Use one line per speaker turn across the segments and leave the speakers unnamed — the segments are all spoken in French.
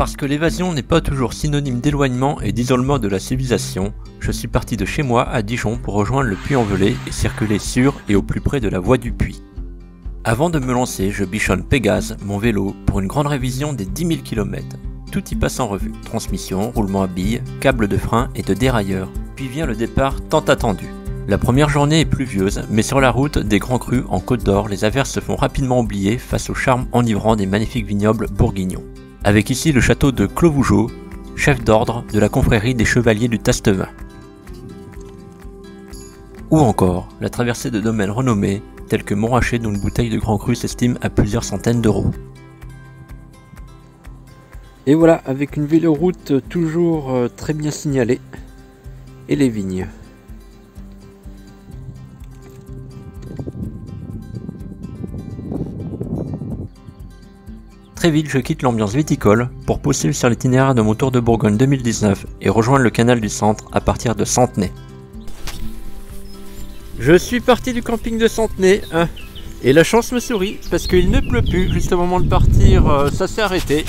Parce que l'évasion n'est pas toujours synonyme d'éloignement et d'isolement de la civilisation, je suis parti de chez moi à Dijon pour rejoindre le Puy-en-Velay et circuler sur et au plus près de la voie du Puy. Avant de me lancer, je bichonne Pégase, mon vélo, pour une grande révision des 10 000 km. Tout y passe en revue, transmission, roulement à billes, câbles de frein et de dérailleur. Puis vient le départ tant attendu. La première journée est pluvieuse, mais sur la route des Grands Crus en Côte d'Or, les averses se font rapidement oublier face au charme enivrant des magnifiques vignobles bourguignons. Avec ici le château de Clos-Vougeot, chef d'ordre de la confrérie des chevaliers du Tastevin. Ou encore la traversée de domaines renommés, tels que Montrachet dont une bouteille de Grand Cru s'estime à plusieurs centaines d'euros. Et voilà, avec une véloroute toujours très bien signalée, et les vignes. Très vite, je quitte l'ambiance viticole pour poursuivre sur l'itinéraire de mon Tour de Bourgogne 2019 et rejoindre le canal du Centre à partir de Centenay. Je suis parti du camping de Centenay et la chance me sourit parce qu'il ne pleut plus. Juste au moment de partir, ça s'est arrêté.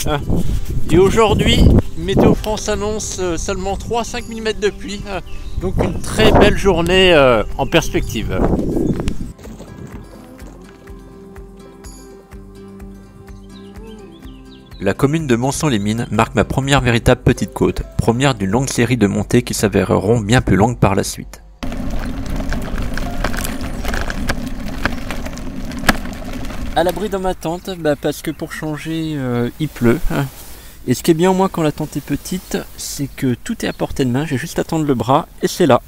Et aujourd'hui, Météo France annonce seulement 3 à 5 mm de pluie. Donc une très belle journée en perspective. La commune de Monceau-les-Mines marque ma première véritable petite côte, première d'une longue série de montées qui s'avéreront bien plus longues par la suite. À l'abri dans ma tente, parce que pour changer, il pleut. Et ce qui est bien au moins quand la tente est petite, c'est que tout est à portée de main, j'ai juste à tendre le bras et c'est là.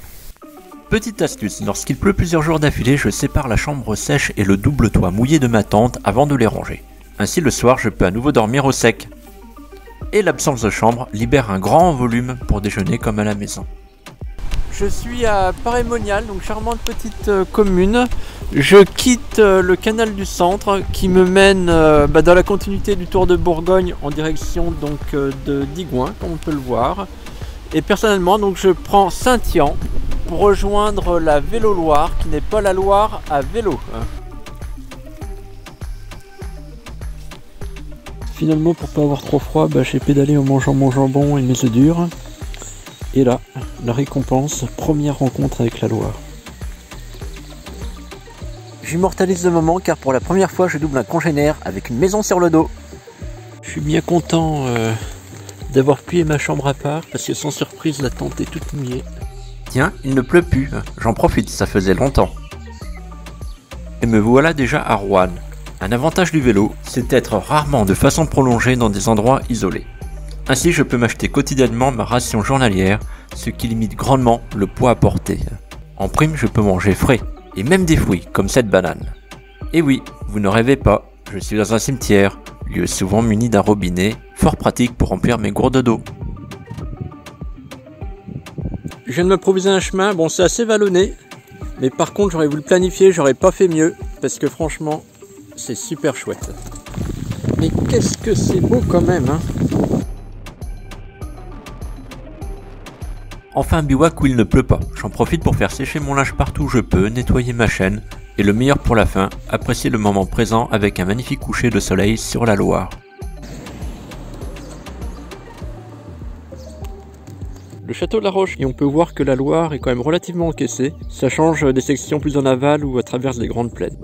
Petite astuce, lorsqu'il pleut plusieurs jours d'affilée, je sépare la chambre sèche et le double toit mouillé de ma tente avant de les ranger. Ainsi le soir je peux à nouveau dormir au sec. Et l'absence de chambre libère un grand volume pour déjeuner comme à la maison. Je suis à Paray-Monial, donc charmante petite commune. Je quitte le canal du Centre qui me mène dans la continuité du Tour de Bourgogne en direction donc, de Digoin, comme on peut le voir. Et personnellement donc je prends Saint-Yan pour rejoindre la Vélo-Loire qui n'est pas la Loire à vélo. Finalement, pour pas avoir trop froid, j'ai pédalé en mangeant mon jambon et mes œufs durs. Et là, la récompense, première rencontre avec la Loire. J'immortalise le moment car pour la première fois, je double un congénère avec une maison sur le dos. Je suis bien content d'avoir plié ma chambre à part parce que sans surprise, la tente est toute mouillée. Tiens, il ne pleut plus, j'en profite, ça faisait longtemps. Et me voilà déjà à Roanne. Un avantage du vélo, c'est d'être rarement de façon prolongée dans des endroits isolés. Ainsi, je peux m'acheter quotidiennement ma ration journalière, ce qui limite grandement le poids à porter. En prime, je peux manger frais, et même des fruits, comme cette banane. Et oui, vous ne rêvez pas, je suis dans un cimetière, lieu souvent muni d'un robinet, fort pratique pour remplir mes gourdes d'eau. Je viens de m'improviser un chemin, bon c'est assez vallonné, mais par contre j'aurais voulu le planifier, j'aurais pas fait mieux, parce que franchement, c'est super chouette. Mais qu'est-ce que c'est beau quand même, Enfin un bivouac où il ne pleut pas. J'en profite pour faire sécher mon linge partout où je peux, nettoyer ma chaîne, et le meilleur pour la fin, apprécier le moment présent avec un magnifique coucher de soleil sur la Loire. Le château de la Roche, et on peut voir que la Loire est quand même relativement encaissée. Ça change des sections plus en aval ou à travers des grandes plaines.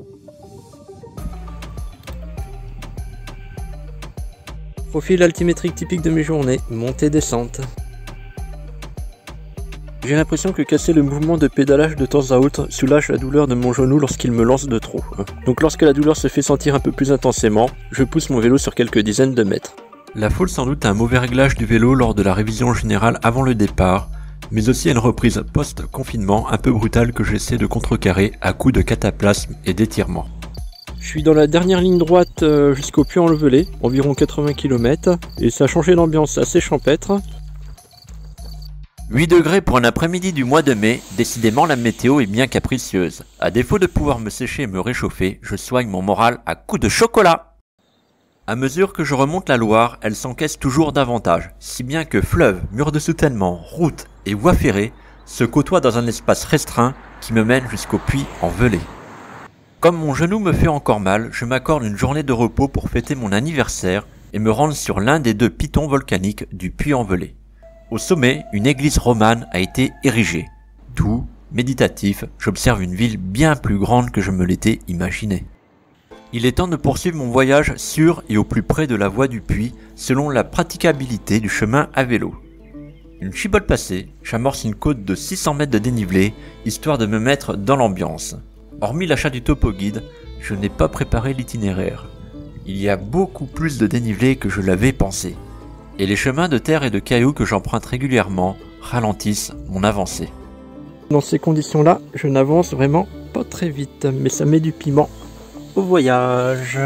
Profil altimétrique typique de mes journées, montée-descente. J'ai l'impression que casser le mouvement de pédalage de temps à autre soulage la douleur de mon genou lorsqu'il me lance de trop. Donc lorsque la douleur se fait sentir un peu plus intensément, je pousse mon vélo sur quelques dizaines de mètres. La foule sans doute a un mauvais réglage du vélo lors de la révision générale avant le départ, mais aussi à une reprise post-confinement un peu brutale que j'essaie de contrecarrer à coups de cataplasme et d'étirement. Je suis dans la dernière ligne droite jusqu'au Puy-en-Velay, environ 80 km, et ça a changé d'ambiance assez champêtre. 8 degrés pour un après-midi du mois de mai, décidément la météo est bien capricieuse. À défaut de pouvoir me sécher et me réchauffer, je soigne mon moral à coups de chocolat. À mesure que je remonte la Loire, elle s'encaisse toujours davantage, si bien que fleuve, murs de soutènement, routes et voies ferrées se côtoient dans un espace restreint qui me mène jusqu'au Puy-en-Velay. Comme mon genou me fait encore mal, je m'accorde une journée de repos pour fêter mon anniversaire et me rendre sur l'un des 2 pitons volcaniques du Puy-en-Velay. Au sommet, une église romane a été érigée. Doux, méditatif, j'observe une ville bien plus grande que je me l'étais imaginé. Il est temps de poursuivre mon voyage sur et au plus près de la voie du Puy, selon la praticabilité du chemin à vélo. Une chibole passée, j'amorce une côte de 600 mètres de dénivelé, histoire de me mettre dans l'ambiance. Hormis l'achat du topo guide, je n'ai pas préparé l'itinéraire. Il y a beaucoup plus de dénivelé que je l'avais pensé. Et les chemins de terre et de cailloux que j'emprunte régulièrement ralentissent mon avancée. Dans ces conditions-là, je n'avance vraiment pas très vite, mais ça met du piment au voyage.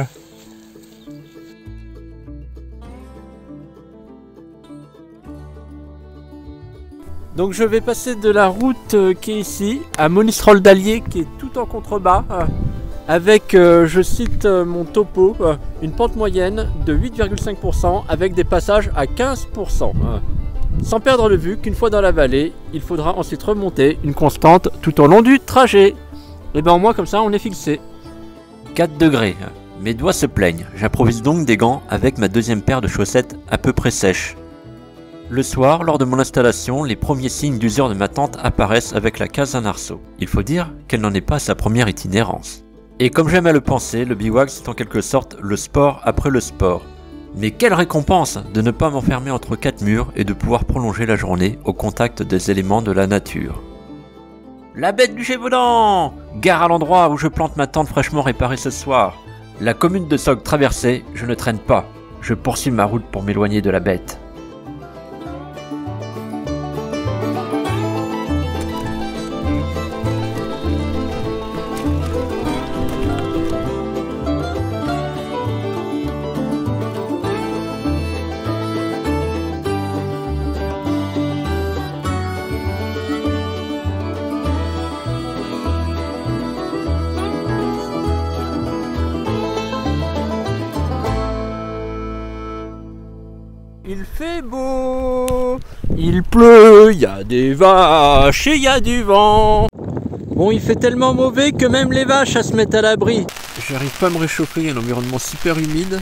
Donc je vais passer de la route qui est ici à Monistrol d'Allier, qui est tout en contrebas, avec, je cite mon topo, une pente moyenne de 8,5% avec des passages à 15%. Sans perdre de vue qu'une fois dans la vallée, il faudra ensuite remonter une constante tout au long du trajet. Et ben au moins comme ça on est fixé. 4 degrés, mes doigts se plaignent. J'improvise donc des gants avec ma deuxième paire de chaussettes à peu près sèches. Le soir, lors de mon installation, les premiers signes d'usure de ma tente apparaissent avec la case d'un arceau. Il faut dire qu'elle n'en est pas à sa première itinérance. Et comme j'aime à le penser, le bivouac c'est en quelque sorte le sport après le sport. Mais quelle récompense de ne pas m'enfermer entre 4 murs et de pouvoir prolonger la journée au contact des éléments de la nature. La bête du Gévaudan! Gare à l'endroit où je plante ma tente fraîchement réparée ce soir. La commune de Sogg traversée, je ne traîne pas. Je poursuis ma route pour m'éloigner de la bête. Il fait beau, il pleut, il y a des vaches et il y a du vent. Bon, il fait tellement mauvais que même les vaches se mettent à l'abri. J'arrive pas à me réchauffer, il y a un environnement super humide.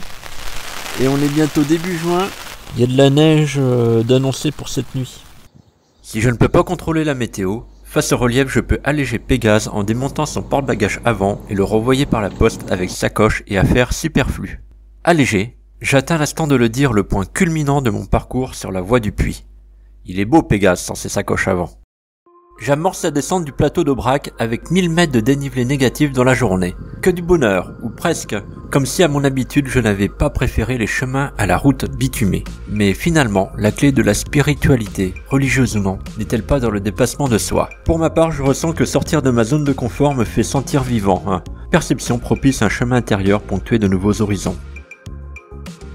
Et on est bientôt début juin. Il y a de la neige d'annoncer pour cette nuit. Si je ne peux pas contrôler la météo, face au relief je peux alléger Pégase en démontant son porte-bagages avant et le renvoyer par la poste avec sacoche et affaires superflues. Alléger. J'atteins l'instant de le dire le point culminant de mon parcours sur la voie du Puy. Il est beau Pégase sans ses sacoches avant. J'amorce la descente du plateau d'Aubrac avec 1000 mètres de dénivelé négatif dans la journée. Que du bonheur, ou presque, comme si à mon habitude je n'avais pas préféré les chemins à la route bitumée. Mais finalement, la clé de la spiritualité, religieuse ou non, n'est-elle pas dans le déplacement de soi? Pour ma part, je ressens que sortir de ma zone de confort me fait sentir vivant. Perception propice à un chemin intérieur ponctué de nouveaux horizons.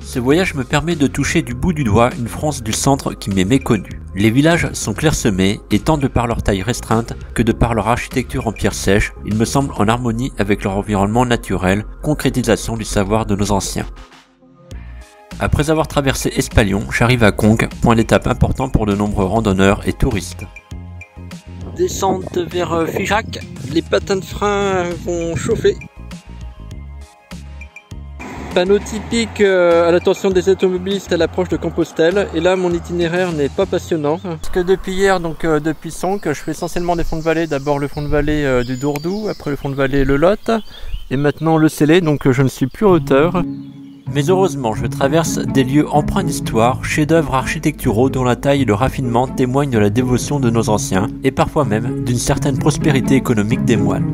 Ce voyage me permet de toucher du bout du doigt une France du centre qui m'est méconnue. Les villages sont clairsemés et tant de par leur taille restreinte que de par leur architecture en pierre sèche, ils me semblent en harmonie avec leur environnement naturel, concrétisation du savoir de nos anciens. Après avoir traversé Espalion, j'arrive à Conques, point d'étape important pour de nombreux randonneurs et touristes. Descente vers Figeac, les patins de frein vont chauffer. Panneau typique à l'attention des automobilistes à l'approche de Compostelle. Et là, mon itinéraire n'est pas passionnant. Parce que depuis hier, donc depuis Sonc, je fais essentiellement des fonds de vallée. D'abord le fond de vallée du Dourdou, après le fond de vallée le Lot, et maintenant le Célé, donc je ne suis plus en hauteur. Mais heureusement, je traverse des lieux empreints d'histoire, chefs-d'œuvre architecturaux dont la taille et le raffinement témoignent de la dévotion de nos anciens, et parfois même d'une certaine prospérité économique des moines.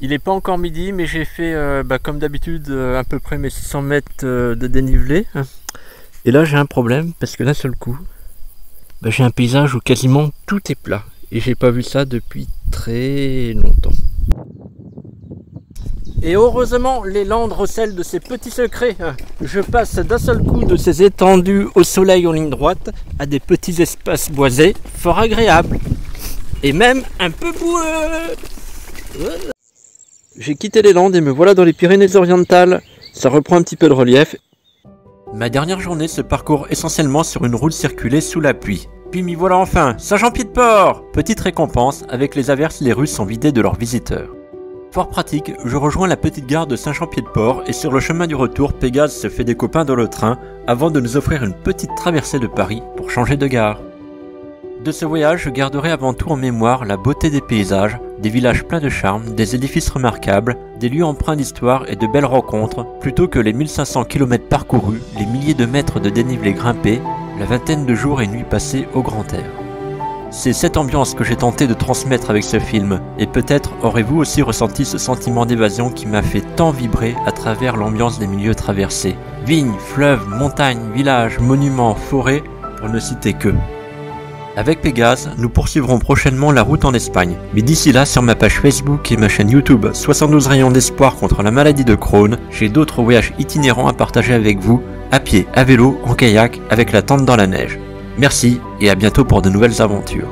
Il n'est pas encore midi, mais j'ai fait comme d'habitude à peu près mes 600 mètres de dénivelé. Et là j'ai un problème parce que d'un seul coup, j'ai un paysage où quasiment tout est plat. Et j'ai pas vu ça depuis très longtemps. Et heureusement, les Landes recèlent de ces petits secrets. Je passe d'un seul coup de ces étendues au soleil en ligne droite à des petits espaces boisés fort agréables. Et même un peu boueux. J'ai quitté les Landes et me voilà dans les Pyrénées-Orientales. Ça reprend un petit peu de relief. Ma dernière journée se parcourt essentiellement sur une route circulée sous la pluie. Puis m'y voilà enfin, Saint-Jean-Pied-de-Port! Petite récompense, avec les averses, les rues sont vidées de leurs visiteurs. Fort pratique, je rejoins la petite gare de Saint-Jean-Pied-de-Port et sur le chemin du retour, Pégase se fait des copains dans le train avant de nous offrir une petite traversée de Paris pour changer de gare. De ce voyage, je garderai avant tout en mémoire la beauté des paysages, des villages pleins de charme, des édifices remarquables, des lieux empreints d'histoire et de belles rencontres, plutôt que les 1500 km parcourus, les milliers de mètres de dénivelé grimpés, la vingtaine de jours et nuits passés au grand air. C'est cette ambiance que j'ai tenté de transmettre avec ce film, et peut-être aurez-vous aussi ressenti ce sentiment d'évasion qui m'a fait tant vibrer à travers l'ambiance des milieux traversés. Vignes, fleuves, montagnes, villages, monuments, forêts, pour ne citer que. Avec Pégase, nous poursuivrons prochainement la route en Espagne, mais d'ici là, sur ma page Facebook et ma chaîne YouTube 72 rayons d'espoir contre la maladie de Crohn, j'ai d'autres voyages itinérants à partager avec vous, à pied, à vélo, en kayak, avec la tente dans la neige. Merci et à bientôt pour de nouvelles aventures.